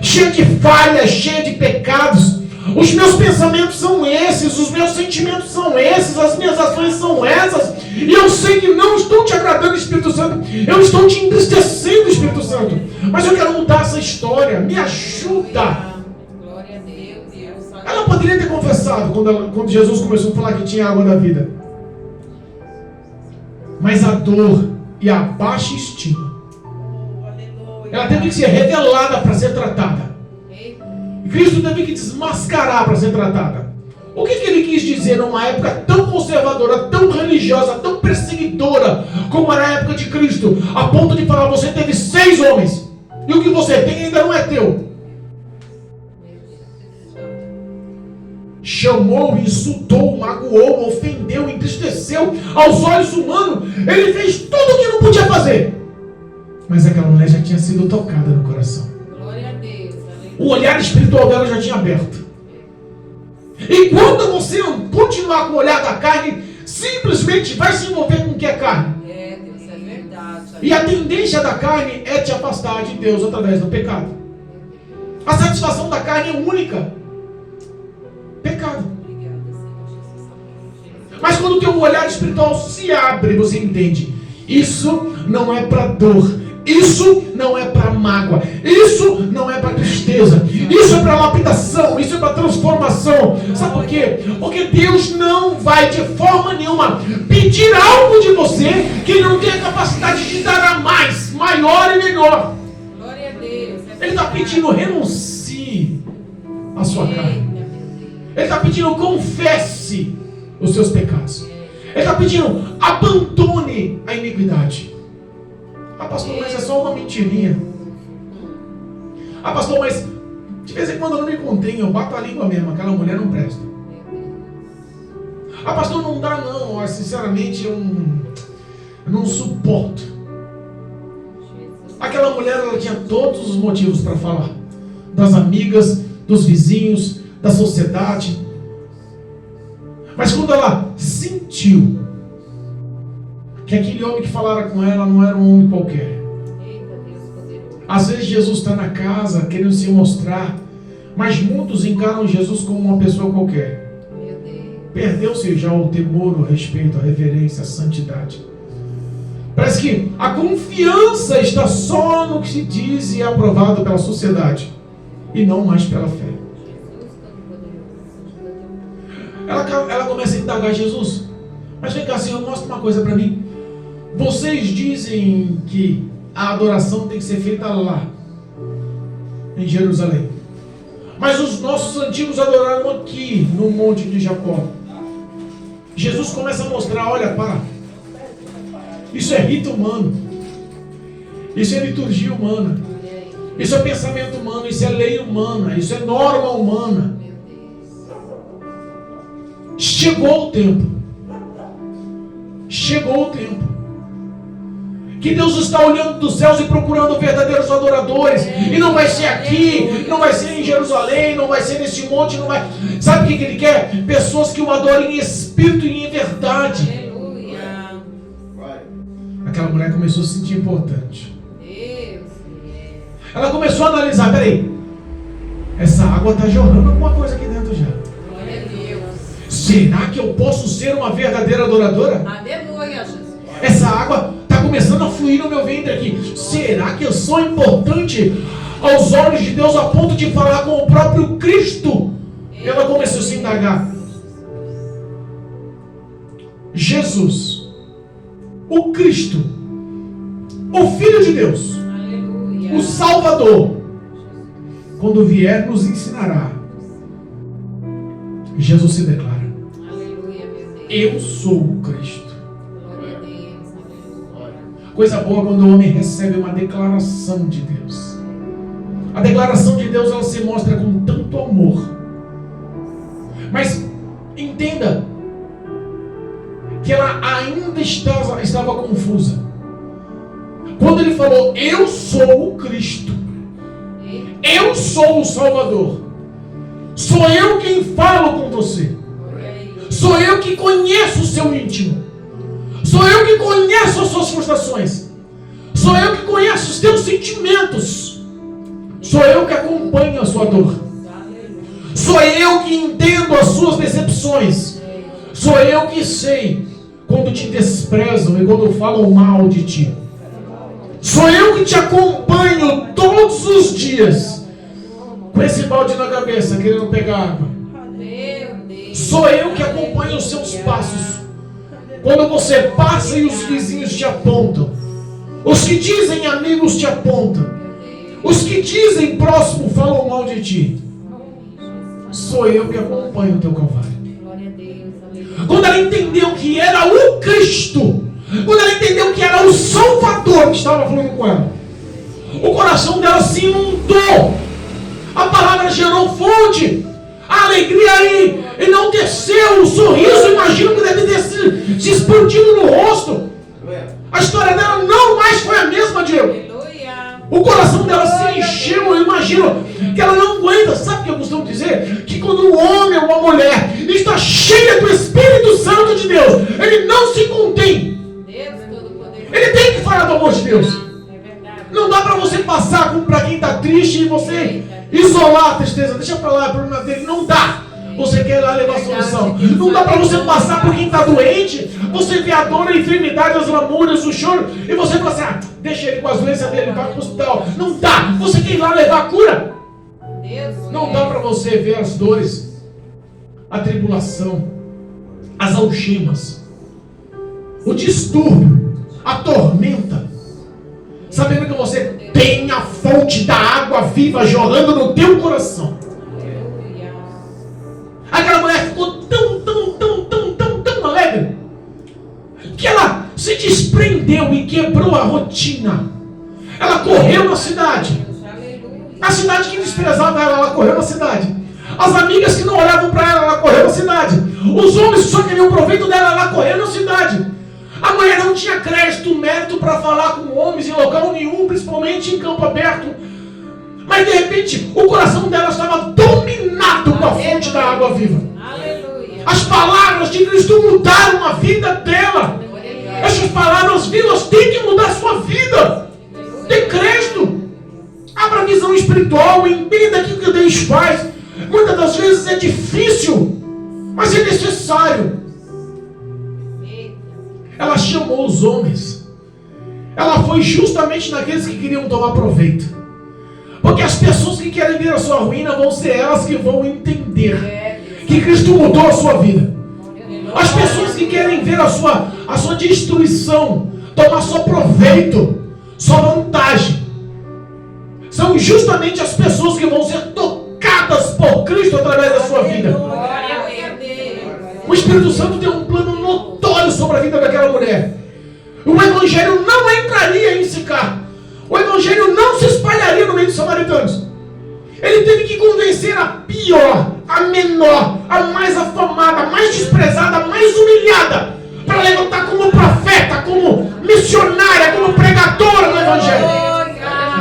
S1: cheio de falhas, cheio de pecados. Os meus pensamentos são esses, os meus sentimentos são esses, as minhas ações são essas, e eu sei que não estou te agradando, Espírito Santo, eu estou te entristecendo, Espírito Santo, mas eu quero mudar essa história, me ajuda.
S2: Glória a Deus.
S1: Ela poderia ter confessado quando Jesus começou a falar que tinha água da vida, mas a dor e a baixa estima, ela teve que ser revelada para ser tratada. Cristo teve que desmascarar para ser tratada. O que ele quis dizer numa época tão conservadora, tão religiosa, tão perseguidora como era a época de Cristo, a ponto de falar: você teve 6 homens e o que você tem ainda não é teu. Chamou, insultou, magoou, ofendeu, entristeceu aos olhos humanos. Ele fez tudo o que não podia fazer, mas aquela mulher já tinha sido tocada no coração. O olhar espiritual dela já tinha aberto. E quando você continuar com o olhar da carne, simplesmente vai se envolver com o que é carne.
S2: Deus, é verdade.
S1: E a tendência da carne é te afastar de Deus através do pecado. A satisfação da carne é única: pecado. Mas quando o teu olhar espiritual se abre, você entende: isso não é para dor, isso não é para mágoa, isso não é para tristeza, isso é para lapidação, isso é para transformação. Sabe por quê? Porque Deus não vai de forma nenhuma pedir algo de você que Ele não tem a capacidade de dar a mais, maior e melhor.
S2: Glória a Deus.
S1: Ele está pedindo: renuncie à sua carne. Ele está pedindo: confesse os seus pecados. Ele está pedindo: abandone a iniquidade. Ah, pastor, mas é só uma mentirinha. Ah, pastor, mas de vez em quando eu não me contenho, eu bato a língua mesmo, aquela mulher não presta. Ah, pastor, não dá não, sinceramente eu não suporto. Aquela mulher, ela tinha todos os motivos para falar, das amigas, dos vizinhos, da sociedade. Mas quando ela sentiu que aquele homem que falara com ela não era um homem qualquer. Às vezes Jesus está na casa querendo se mostrar, mas muitos encaram Jesus como uma pessoa qualquer. Perdeu-se já o temor, o respeito, a reverência, a santidade. Parece que a confiança está só no que se diz e é aprovado pela sociedade e não mais pela fé. Ela começa a indagar Jesus: mas vem cá, Senhor, mostra uma coisa para mim. Vocês dizem que a adoração tem que ser feita lá, em Jerusalém, mas os nossos antigos adoraram aqui, no Monte de Jacó. Jesus começa a mostrar: olha, para, isso é rito humano, isso é liturgia humana, isso é pensamento humano, isso é lei humana, isso é norma humana. Chegou o tempo que Deus está olhando dos céus e procurando verdadeiros adoradores, e não vai ser aqui, não vai ser em Jerusalém, não vai ser nesse monte, não vai. Sabe o que Ele quer? Pessoas que o adorem em espírito e em verdade.
S2: Aleluia.
S1: Aquela mulher começou a se sentir importante.
S2: Deus.
S1: Ela começou a analisar: peraí, essa água está jorrando alguma coisa aqui dentro já.
S2: Glória a Deus.
S1: Será que eu posso ser uma verdadeira adoradora?
S2: Aleluia, Jesus.
S1: Essa água está começando a fluir no meu ventre aqui. Será que eu sou importante aos olhos de Deus a ponto de falar com o próprio Cristo? Ela começou a se indagar. Jesus, o Cristo, o Filho de Deus,
S2: Aleluia.
S1: o Salvador, quando vier, nos ensinará. Jesus se declara:
S2: Aleluia, meu Deus.
S1: eu sou o Cristo.
S2: Glória a Deus. Aleluia.
S1: Coisa boa quando o homem recebe uma declaração de Deus. A declaração de Deus, ela se mostra com tanto amor Mas entenda que ela ainda estava confusa. Quando ele falou, eu sou o Cristo, eu sou o Salvador, sou eu quem falo com você, sou eu que conheço o seu íntimo, sou eu que conheço as suas frustrações, sou eu que conheço os teus sentimentos, sou eu que acompanho a sua dor, sou eu que entendo as suas decepções, sou eu que sei quando te desprezam e quando falam mal de ti. Sou eu que te acompanho todos os dias com esse balde na cabeça, querendo pegar água. Sou eu que acompanho os seus passos. Quando você passa e os vizinhos te apontam, os que dizem amigos te apontam, os que dizem próximo falam mal de ti. Sou eu que acompanho o teu calvário. Quando ela entendeu que era o Cristo, quando ela entendeu que era o Salvador que estava falando com ela, o coração dela se inundou. A palavra gerou fonte. A alegria aí enalteceu, o sorriso, imagino que deve ter se expandido no rosto. A história dela não mais foi a mesma, Diego. O coração dela se encheu, eu imagino que ela não aguenta. Sabe o que eu costumo dizer? Que quando um homem ou uma mulher está cheia do Espírito Santo de Deus, ele não se contém. Ele tem que falar do amor de Deus. Não dá para você passar para quem está triste e você isolar a tristeza. Deixa para lá, é problema dele. Não dá. Você quer lá levar a solução. Não dá para você passar por quem está doente. Você vê a dor, a enfermidade, as lamúrias, o choro, e você fala assim, deixa ele com as doenças dele, vai para o hospital. Não dá. Você quer ir lá levar a cura. Não dá para você ver as dores, a tribulação, as algemas, o distúrbio, a tormenta, sabendo que você tem a fonte da água viva jorrando no teu coração. Aquela mulher ficou tão alegre que ela se desprendeu e quebrou a rotina. Ela correu na cidade. A cidade que desprezava ela, ela correu na cidade. As amigas que não olhavam para ela, ela correu na cidade. Os homens que só queriam proveito dela, ela correu na cidade. A mulher não tinha crédito, mérito para falar com homens em local nenhum, principalmente em campo aberto. Mas de repente, o coração dela estava dominado com a fonte da água viva. As palavras de Cristo mudaram a vida dela. Essas palavras vivas têm que mudar a sua vida. Tem crédito. Abra a visão espiritual, entenda aquilo que Deus faz. Muitas das vezes é difícil, mas é necessário. Ela chamou os homens. Ela foi justamente naqueles que queriam tomar proveito. Porque as pessoas que querem ver a sua ruína vão ser elas que vão entender que Cristo mudou a sua vida. As pessoas que querem ver a sua destruição, tomar só proveito, só vantagem, são justamente as pessoas que vão ser tocadas por Cristo através da sua vida. O Espírito Santo tem um plano notório sobre a vida daquela mulher. O Evangelho não entraria em Sicar. O Evangelho não se espalharia no meio dos samaritanos. Ele teve que convencer a pior, a menor, a mais afamada, a mais desprezada, a mais humilhada, para levantar como profeta, como missionária, como pregadora do Evangelho.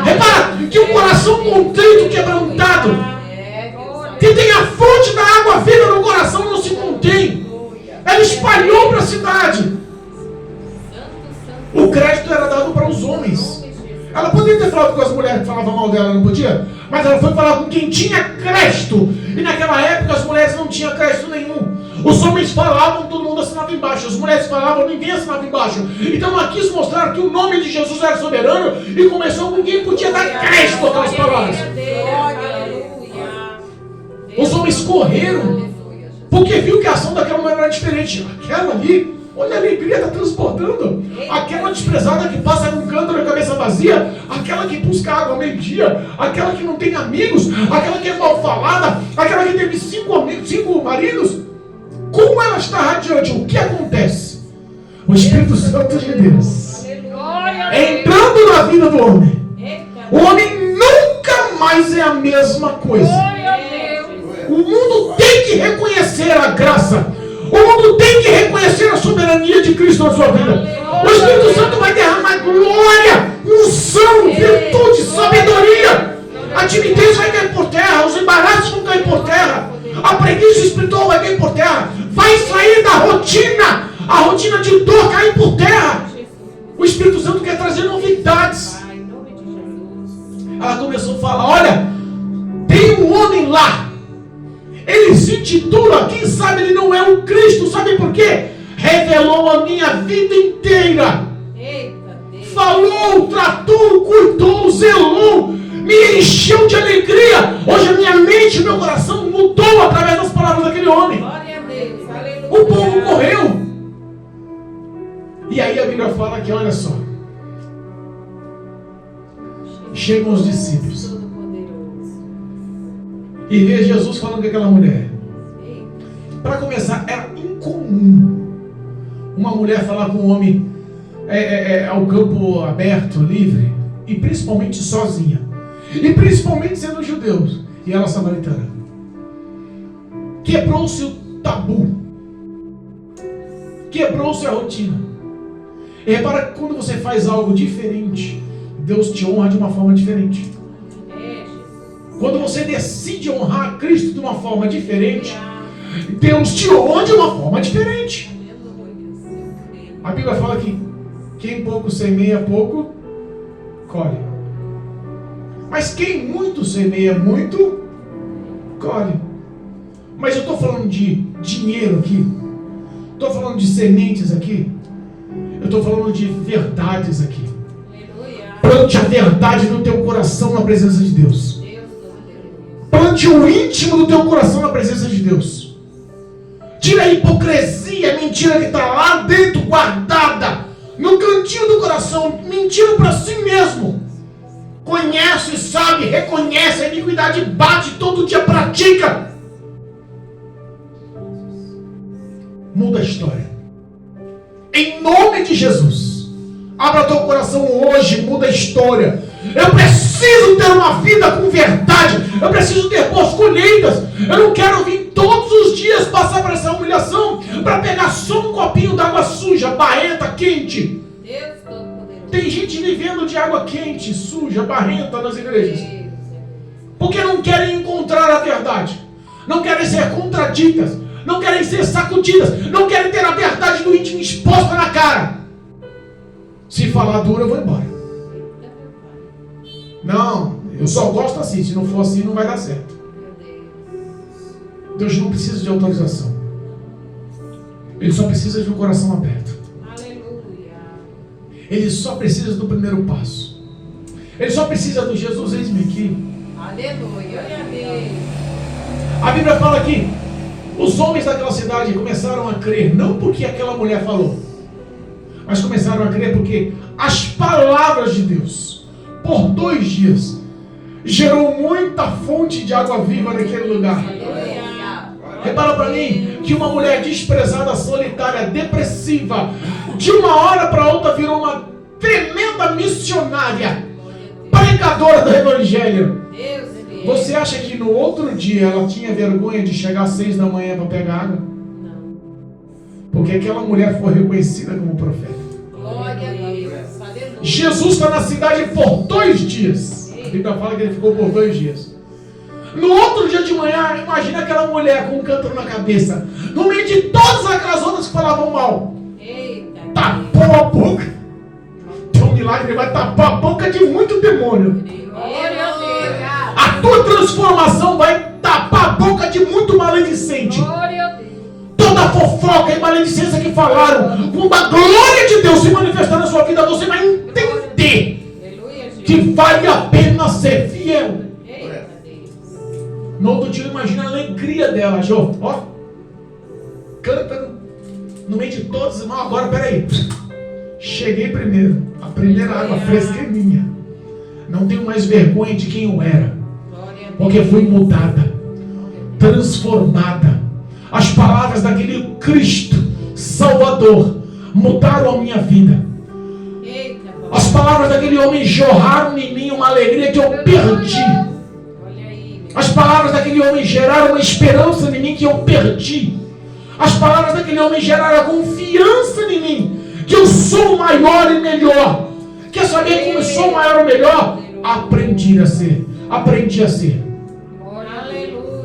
S1: Repara que o coração contrito, quebrantado, que tem a fonte da água viva no coração, não se contém. Ela espalhou para a cidade. O crédito era dado para os homens. Ela poderia ter falado com as mulheres que falavam mal dela, não podia? Mas ela foi falar com quem tinha crédito. E naquela época as mulheres não tinham crédito nenhum. Os homens falavam, todo mundo assinava embaixo. As mulheres falavam, ninguém assinava embaixo. Então ela quis mostrar que o nome de Jesus era soberano e começou com quem podia dar crédito àquelas palavras. Os homens correram porque viu que a ação daquela mulher era diferente. Aquela ali, olha a alegria, está transportando. Aquela desprezada que passa com um canto na cabeça vazia, aquela que busca água ao meio-dia, aquela que não tem amigos, aquela que é mal falada, aquela que teve 5 maridos. Como ela está radiante? O que acontece? O Espírito Santo de Deus entrando na vida do homem. O homem nunca mais é a mesma coisa. O mundo tem que reconhecer reconhecer a graça. O mundo tem que reconhecer a soberania de Cristo na sua vida. O Espírito Santo vai derramar glória, unção, virtude, sabedoria. A timidez vai cair por terra, os embaraços vão cair por terra, a preguiça espiritual vai cair por terra, vai sair da rotina, a rotina de dor cair por terra. O Espírito Santo quer trazer novidades. Ela começou a falar: olha, tem um homem lá, ele se intitula, quem sabe ele não é o Cristo, sabe por quê? Revelou a minha vida inteira, falou, tratou, cuidou, zelou, me encheu de alegria. Hoje a minha mente, o meu coração mudou através das palavras daquele homem.
S2: Glória a Deus. Aleluia.
S1: O povo correu. E aí a Bíblia fala que, olha só, chegam os discípulos
S2: Todo-Poderoso.
S1: e vê Jesus falando com aquela mulher. Para começar, era incomum uma mulher falar com um homem ao campo aberto, livre, e principalmente sozinha, e principalmente sendo judeus, e ela samaritana. Quebrou-se o tabu, quebrou-se a rotina. E repara que quando você faz algo diferente, Deus te honra de uma forma diferente. Quando você decide honrar Cristo de uma forma diferente, Deus te honra de uma forma diferente. A Bíblia fala que quem pouco semeia, pouco colhe. Mas quem muito semeia, muito colhe. Mas eu estou falando de dinheiro aqui, estou falando de sementes aqui, eu estou falando de verdades aqui. Plante a verdade no teu coração na presença de Deus. Plante o íntimo do teu coração na presença de Deus. Tira a hipocrisia, a mentira que está lá dentro, guardada, no cantinho do coração, mentira para si mesmo. Conhece, sabe, reconhece, a iniquidade bate, todo dia pratica. Muda a história. Em nome de Jesus. Abra teu coração hoje, muda a história. Eu preciso ter uma vida com verdade. Eu preciso ter boas colheitas. Eu não quero vir todos os dias passar por essa humilhação para pegar só um copinho d'água suja, barrenta, quente.
S2: Deus Todo-Poderoso.
S1: Tem gente vivendo de água quente, suja, barrenta nas igrejas. Porque não querem encontrar a verdade. Não querem ser contraditas. Não querem ser sacudidas. Não querem ter a verdade do íntimo exposta na cara. Se falar duro, eu vou embora. Não, eu só gosto assim. Se não for assim, não vai dar certo. Deus não precisa de autorização. Ele só precisa de um coração aberto.
S2: Aleluia.
S1: Ele só precisa do primeiro passo. Ele só precisa do Jesus, eis-me aqui.
S2: Aleluia. Glória a Deus.
S1: A Bíblia fala que os homens daquela cidade começaram a crer, não porque aquela mulher falou, mas começaram a crer porque as palavras de Deus, por 2 dias, gerou muita fonte de água viva naquele lugar.
S2: Aleluia.
S1: Repara para mim que uma mulher desprezada, solitária, depressiva, de uma hora para outra virou uma tremenda missionária, pregadora do Evangelho.
S2: Deus.
S1: Você acha que no outro dia ela tinha vergonha de chegar às 6 da manhã para pegar água?
S2: Não.
S1: Porque aquela mulher foi reconhecida como profeta.
S2: Glória a Deus. Aleluia.
S1: Jesus está na cidade por 2 dias. A Bíblia fala que ele ficou por 2 dias. No outro dia de manhã, imagina aquela mulher com um cântaro na cabeça, no meio de todas aquelas outras que falavam mal.
S2: Eita.
S1: Tapou a boca. Tem um milagre, ele vai tapar a boca de muito demônio.
S2: Glória a Deus.
S1: A tua transformação vai tapar a boca de muito maledicente.
S2: Glória a Deus.
S1: Toda fofoca e maledicência que falaram, quando a glória de Deus se manifestar na sua vida, você vai entender
S2: Aleluia, Jesus.
S1: que vale a pena ser fiel.
S2: Eita, Deus.
S1: No outro dia, imagina a alegria dela, Jô. Ó, canta no meio de todos, irmão. Agora, peraí. Cheguei primeiro. A primeira água fresca é minha. Não tenho mais vergonha de quem eu era,
S2: Glória a Deus.
S1: porque fui mudada, transformada. As palavras daquele Cristo Salvador mudaram a minha vida.
S2: Eita,
S1: As palavras daquele homem jorraram em mim uma alegria que eu perdi.
S2: olha aí, meu.
S1: As palavras daquele homem geraram uma esperança em mim que eu perdi. As palavras daquele homem geraram confiança em mim, que eu sou maior e melhor. Quer saber como eu sou maior ou melhor? Aprendi a ser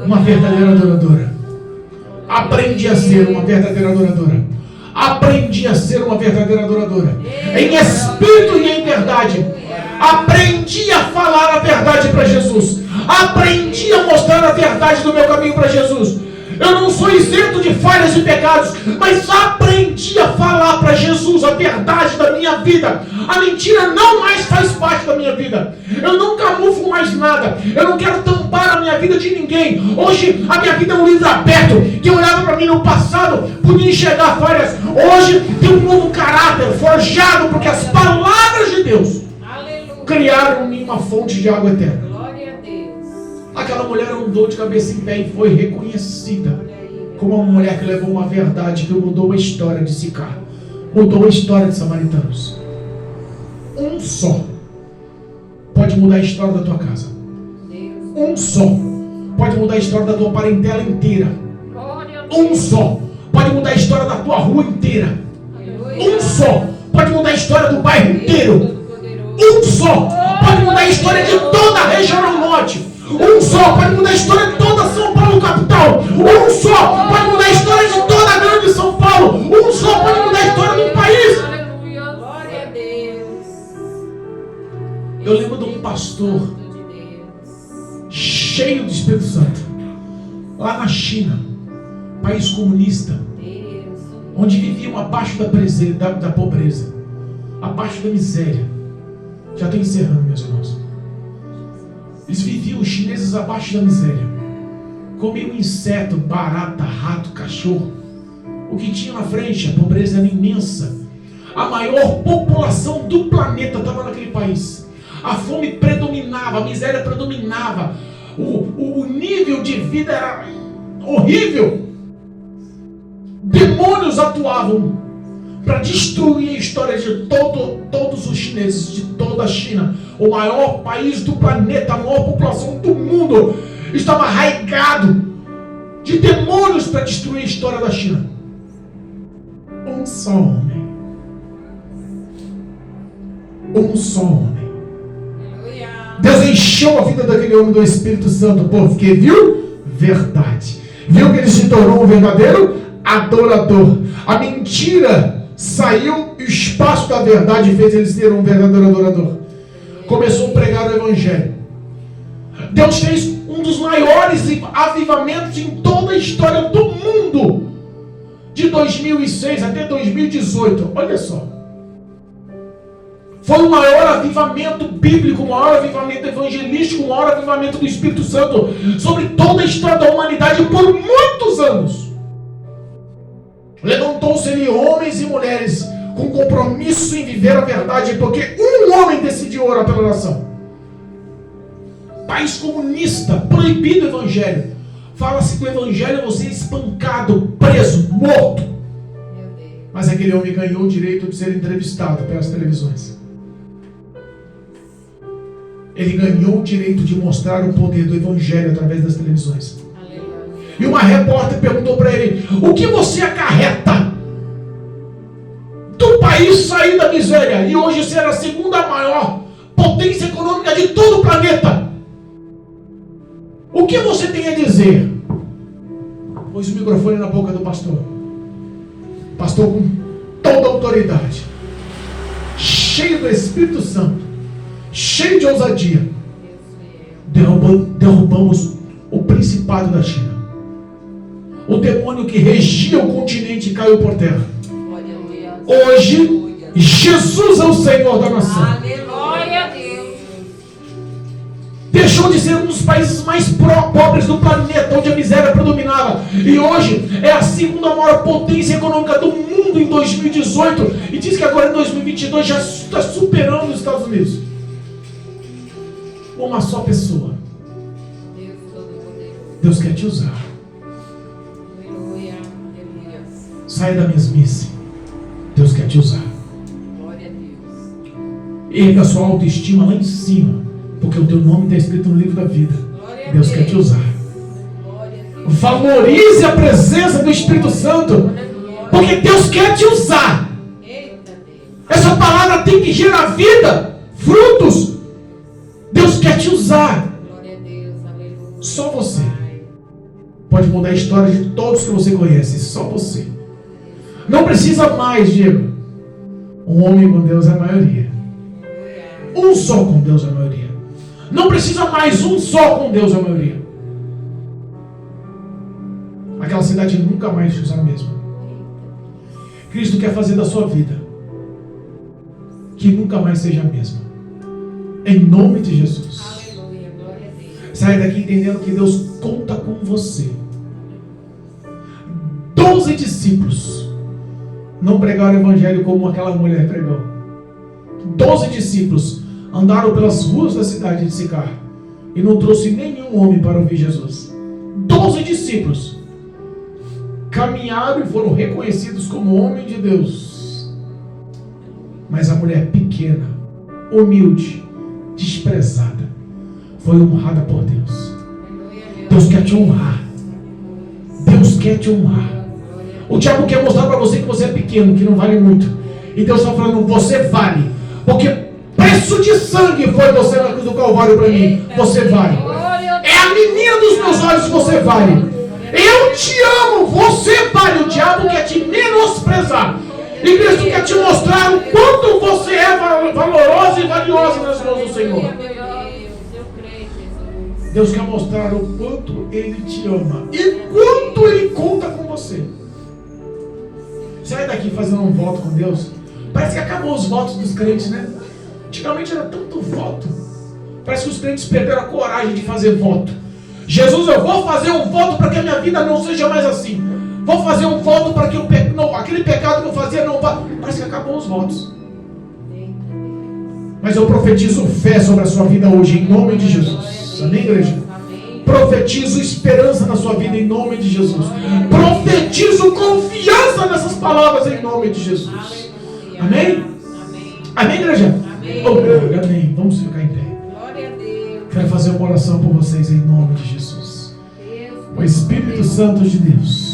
S1: uma verdadeira adoradora. Aprendi a ser uma verdadeira adoradora. Aprendi a ser uma verdadeira adoradora. Em espírito e em verdade. Aprendi a falar a verdade para Jesus. Aprendi a mostrar a verdade do meu caminho para Jesus. Eu não sou isento de falhas e pecados, mas aprendi a falar para Jesus a verdade da minha vida. A mentira não mais faz parte da minha vida. Eu não camuflo mais nada. Eu não quero tampar a minha vida de ninguém. Hoje a minha vida é um livro aberto. Quem olhava para mim no passado podia enxergar falhas. Hoje tem um novo caráter forjado, porque as palavras de Deus criaram em mim uma fonte de água eterna. Aquela mulher andou de cabeça em pé e foi reconhecida como uma mulher que levou uma verdade que mudou a história de Sicar, mudou a história de Samaritanos. Um só pode mudar a história da tua casa. Um só pode mudar a história da tua parentela inteira. Um só pode mudar a história da tua rua inteira. Um só pode mudar a história do bairro inteiro. Um só pode mudar a história de toda a região norte. Um só pode mudar a história de toda São Paulo capital. Um só pode mudar a história de toda a grande São Paulo. Um só pode mudar a história de um país.
S2: Glória a Deus.
S1: Eu lembro de um pastor cheio do Espírito Santo, lá na China, país comunista, onde viviam abaixo da pobreza, abaixo da miséria. Já estou encerrando, meus irmãos. Eles viviam, os chineses, abaixo da miséria. Comiam inseto, barata, rato, cachorro. O que tinha na frente, a pobreza era imensa. A maior população do planeta estava naquele país. A fome predominava, a miséria predominava. O nível de vida era horrível. Demônios atuavam para destruir a história de todos os chineses, de toda a China. O maior país do planeta, a maior população do mundo, estava arraigado de demônios para destruir a história da China. Um só homem. Um só homem. Deus encheu a vida daquele homem do Espírito Santo, porque viu verdade. Viu que ele se tornou um verdadeiro adorador. A mentira saiu e o espaço da verdade fez ele ser um verdadeiro adorador. Começou a pregar o Evangelho. Deus fez um dos maiores avivamentos em toda a história do mundo, de 2006 até 2018. Olha só. Foi o maior avivamento bíblico, o maior avivamento evangelístico, o maior avivamento do Espírito Santo sobre toda a história da humanidade por muitos anos. Levantou-se ali homens e mulheres com compromisso em viver a verdade, porque um homem decidiu orar pela nação. País comunista, proibido o evangelho. Fala-se que o evangelho é você espancado, preso, morto. Mas aquele homem ganhou o direito de ser entrevistado pelas televisões. Ele ganhou o direito de mostrar o poder do evangelho através das televisões. E uma repórter perguntou para ele: o que você acarreta do país sair da miséria e hoje ser a segunda maior potência econômica de todo o planeta? O que você tem a dizer? Pôs o microfone na boca do pastor. Pastor, com toda a autoridade, cheio do Espírito Santo, cheio de ousadia, derrubamos o principado da China. O demônio que regia o continente caiu por terra. Hoje, Jesus é o Senhor da nação.
S2: Glória a Deus.
S1: Deixou de ser um dos países mais pobres do planeta, onde a miséria predominava. E hoje é a segunda maior potência econômica do mundo em 2018. E diz que agora em 2022 já está superando os Estados Unidos. Uma só pessoa. Deus quer te usar. Saia da mesmice. Deus quer te usar.
S2: Glória a Deus.
S1: Erga a sua autoestima lá em cima, porque o teu nome está escrito no livro da vida. Deus quer te usar. Valorize a presença do Espírito Santo, porque Deus quer te usar. Essa palavra tem que gerar vida, frutos. Deus quer te usar. Só você pode mudar a história de todos que você conhece. Só você. Não precisa mais, Diego. Um homem com Deus é a maioria. Um só com Deus é a maioria. Não precisa mais um só com Deus é a maioria. Aquela cidade nunca mais será a mesma. Cristo quer fazer da sua vida que nunca mais seja a mesma. Em nome de Jesus.
S2: Aleluia, glória a Deus.
S1: Saia daqui entendendo que Deus conta com você. 12 discípulos não pregaram o evangelho como aquela mulher pregou. 12 discípulos andaram pelas ruas da cidade de Sicar e não trouxe nenhum homem para ouvir Jesus. 12 discípulos caminharam e foram reconhecidos como homem de Deus. Mas a mulher pequena, humilde, desprezada, foi honrada por Deus. Deus quer te honrar. Deus quer te honrar. O diabo quer mostrar para você que você é pequeno, que não vale muito. E Deus está falando, você vale. Porque preço de sangue foi você na cruz do Calvário para mim. Você vale. É a menina dos meus olhos que você vale. Eu te amo, você vale. O diabo quer te menosprezar. E Cristo quer te mostrar o quanto você é valorosa e valiosa nas mãos do Senhor. Deus quer mostrar o quanto Ele te ama e quanto Ele conta com você. Sai daqui fazendo um voto com Deus. Parece que acabou os votos dos crentes, né? Antigamente era tanto voto. Parece que os crentes perderam a coragem de fazer voto. Jesus, eu vou fazer um voto para que a minha vida não seja mais assim. Vou fazer um voto para que aquele pecado que eu fazia não vá. Parece que acabou os votos. Mas eu profetizo fé sobre a sua vida hoje, em nome de Jesus. Amém, igreja? Profetizo esperança na sua vida, em nome de Jesus. Profetizo confiança nessas palavras, em nome de Jesus. Amém? Amém, igreja? Oh, amém. Vamos ficar em pé.
S2: Glória a Deus.
S1: Quero fazer uma oração por vocês, em nome de Jesus. O Espírito Santo de Deus